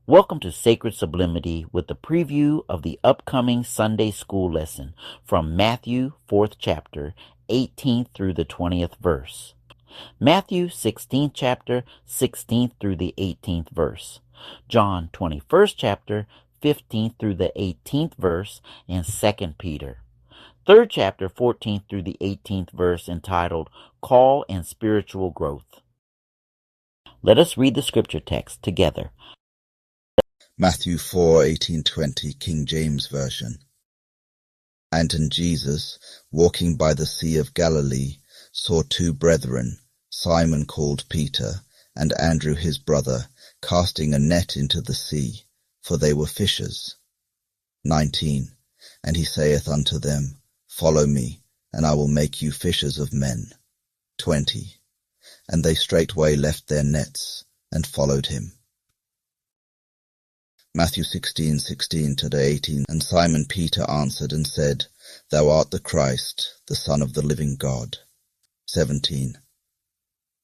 Welcome to Sacred Sublimity with the preview of the upcoming Sunday school lesson from Matthew 4th chapter, 18th through the 20th verse. Matthew 16th chapter, 16th through the 18th verse. John 21st chapter, 15th through the 18th verse, and 2nd Peter. 3rd chapter, 14th through the 18th verse, entitled Call and Spiritual Growth. Let us read the scripture text together. Matthew 4:18-20, King James Version. And Jesus, walking by the Sea of Galilee, saw two brethren, Simon called Peter, and Andrew his brother, casting a net into the sea, for they were fishers. 19. And he saith unto them, Follow me, and I will make you fishers of men. 20. And they straightway left their nets, and followed him. Matthew 16:16-18. And Simon Peter answered and said, Thou art the Christ, the Son of the living God. 17.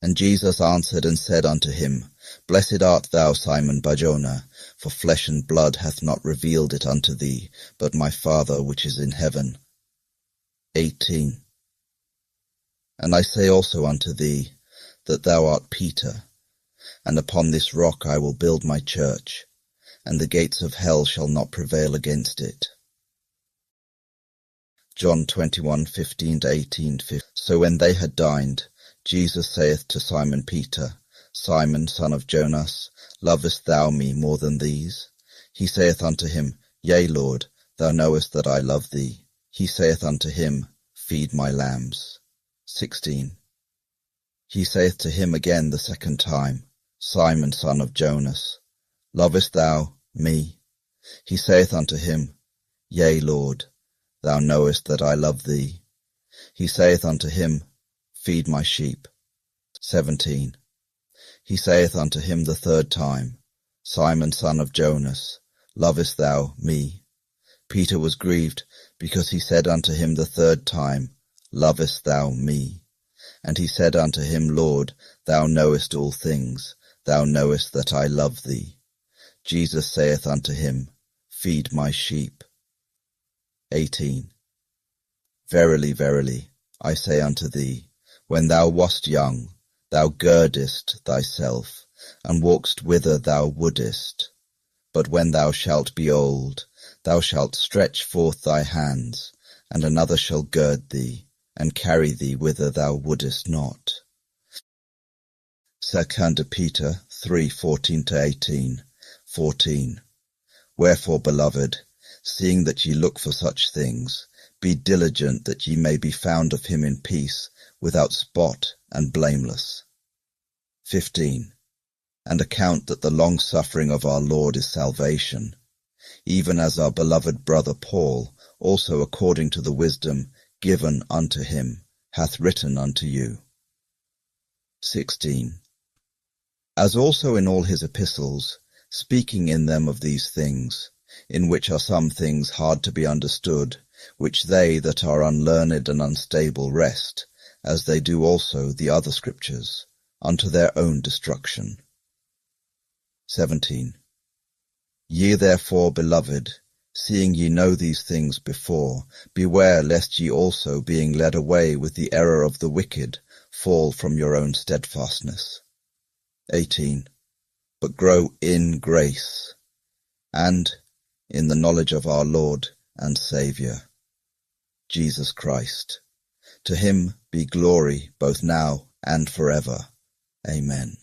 And Jesus answered and said unto him, Blessed art thou, Simon Barjona, for flesh and blood hath not revealed it unto thee, but my Father which is in heaven. 18. And I say also unto thee, that thou art Peter, and upon this rock I will build my church, and the gates of hell shall not prevail against it. John 21:15-18. So when they had dined, Jesus saith to Simon Peter, Simon, son of Jonas, lovest thou me more than these? He saith unto him, Yea, Lord, thou knowest that I love thee. He saith unto him, Feed my lambs. 16. He saith to him again the second time, Simon, son of Jonas, lovest thou me? He saith unto him, Yea, Lord, thou knowest that I love thee. He saith unto him, Feed my sheep. 17. He saith unto him the third time, Simon, son of Jonas, lovest thou me? Peter was grieved, because he said unto him the third time, Lovest thou me? And he said unto him, Lord, thou knowest all things, thou knowest that I love thee. Jesus saith unto him, Feed my sheep. 18. Verily, verily, I say unto thee, when thou wast young, thou girdest thyself, and walkest whither thou wouldest. But when thou shalt be old, thou shalt stretch forth thy hands, and another shall gird thee, and carry thee whither thou wouldest not. 2 Peter 3:14-18. 14. Wherefore, beloved, seeing that ye look for such things, be diligent that ye may be found of him in peace, without spot and blameless. 15. And account that the long-suffering of our Lord is salvation, even as our beloved brother Paul, also according to the wisdom given unto him, hath written unto you. 16. As also in all his epistles, speaking in them of these things, in which are some things hard to be understood, which they that are unlearned and unstable wrest, as they do also the other scriptures, unto their own destruction. 17. Ye therefore, beloved, seeing ye know these things before, beware lest ye also, being led away with the error of the wicked, fall from your own steadfastness. 18. But grow in grace, and in the knowledge of our Lord and Saviour, Jesus Christ. To him be glory both now and forever. Amen.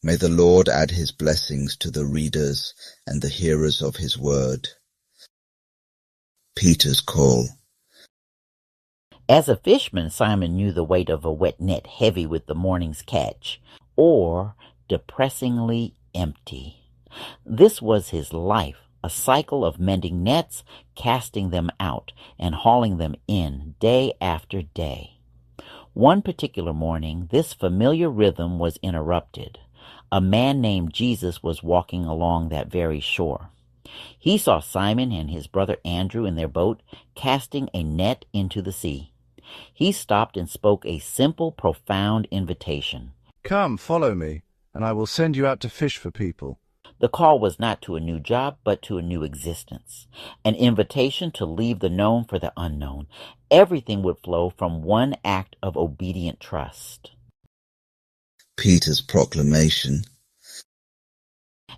May the Lord add his blessings to the readers and the hearers of his word. Peter's call. As a fisherman, Simon knew the weight of a wet net heavy with the morning's catch, or depressingly empty. This was his life, a cycle of mending nets, casting them out, and hauling them in day after day. One particular morning, this familiar rhythm was interrupted. A man named Jesus was walking along that very shore. He saw Simon and his brother Andrew in their boat, casting a net into the sea. He stopped and spoke a simple, profound invitation. Come, follow me, and I will send you out to fish for people. The call was not to a new job, but to a new existence, an invitation to leave the known for the unknown. Everything would flow from one act of obedient trust. Peter's proclamation.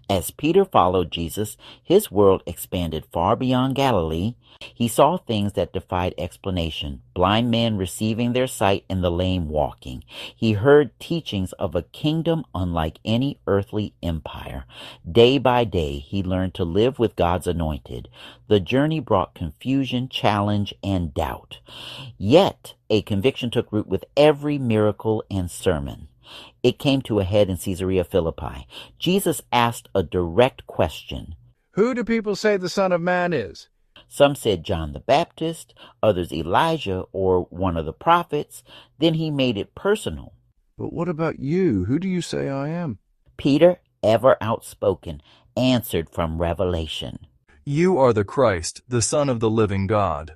As Peter followed Jesus, his world expanded far beyond Galilee. He saw things that defied explanation, blind men receiving their sight and the lame walking. He heard teachings of a kingdom unlike any earthly empire. Day by day, he learned to live with God's anointed. The journey brought confusion, challenge, and doubt. Yet, a conviction took root with every miracle and sermon. It came to a head in Caesarea Philippi. Jesus asked a direct question. Who do people say the Son of Man is? Some said John the Baptist, others Elijah or one of the prophets. Then he made it personal. But what about you? Who do you say I am? Peter, ever outspoken, answered from Revelation. You are the Christ, the Son of the living God.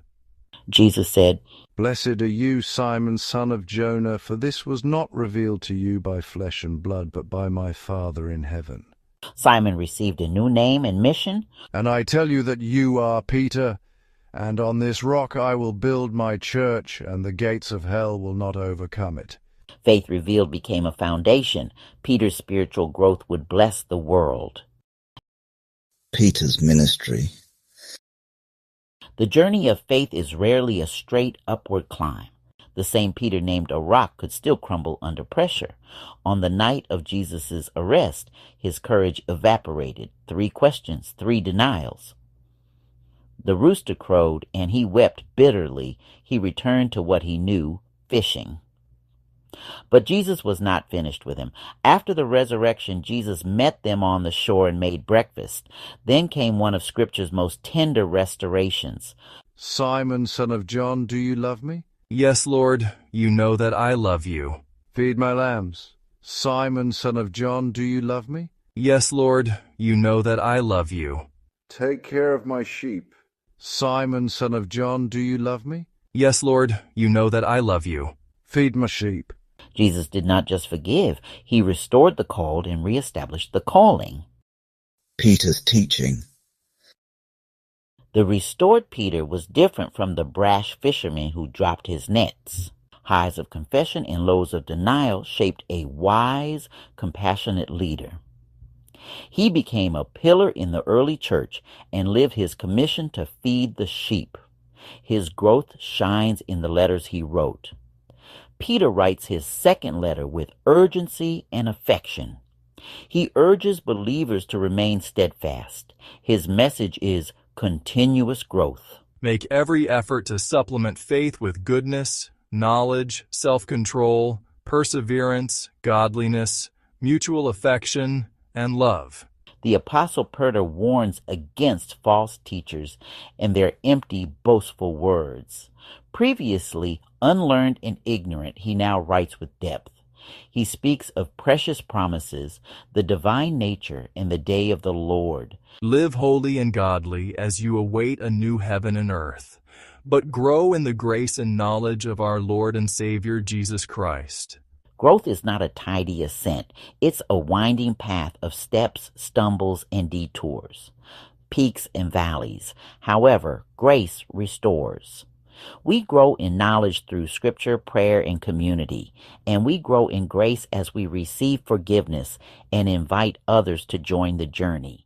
Jesus said, Blessed are you, Simon, son of Jonah, for this was not revealed to you by flesh and blood, but by my Father in heaven. Simon received a new name and mission. And I tell you that you are Peter, and on this rock I will build my church, and the gates of hell will not overcome it. Faith revealed became a foundation. Peter's spiritual growth would bless the world. Peter's ministry. The journey of faith is rarely a straight upward climb. The same Peter named a rock could still crumble under pressure. On the night of Jesus' arrest, his courage evaporated. 3 questions, 3 denials. The rooster crowed, and he wept bitterly. He returned to what he knew, fishing. But Jesus was not finished with him. After the resurrection, Jesus met them on the shore and made breakfast. Then came one of Scripture's most tender restorations. Simon, son of John, do you love me? Yes, Lord, you know that I love you. Feed my lambs. Simon, son of John, do you love me? Yes, Lord, you know that I love you. Take care of my sheep. Simon, son of John, do you love me? Yes, Lord, you know that I love you. Feed my sheep. Jesus did not just forgive, he restored the called and reestablished the calling. Peter's teaching. The restored Peter was different from the brash fisherman who dropped his nets. Highs of confession and lows of denial shaped a wise, compassionate leader. He became a pillar in the early church and lived his commission to feed the sheep. His growth shines in the letters he wrote. Peter writes his second letter with urgency and affection. He urges believers to remain steadfast. His message is continuous growth. Make every effort to supplement faith with goodness, knowledge, self-control, perseverance, godliness, mutual affection, and love. The Apostle Peter warns against false teachers and their empty, boastful words. Previously unlearned and ignorant, he now writes with depth. He speaks of precious promises, the divine nature, and the day of the Lord. Live holy and godly as you await a new heaven and earth, but grow in the grace and knowledge of our Lord and Savior Jesus Christ. Growth is not a tidy ascent. It's a winding path of steps, stumbles, and detours, peaks and valleys. However, grace restores. We grow in knowledge through scripture, prayer, and community, and we grow in grace as we receive forgiveness and invite others to join the journey.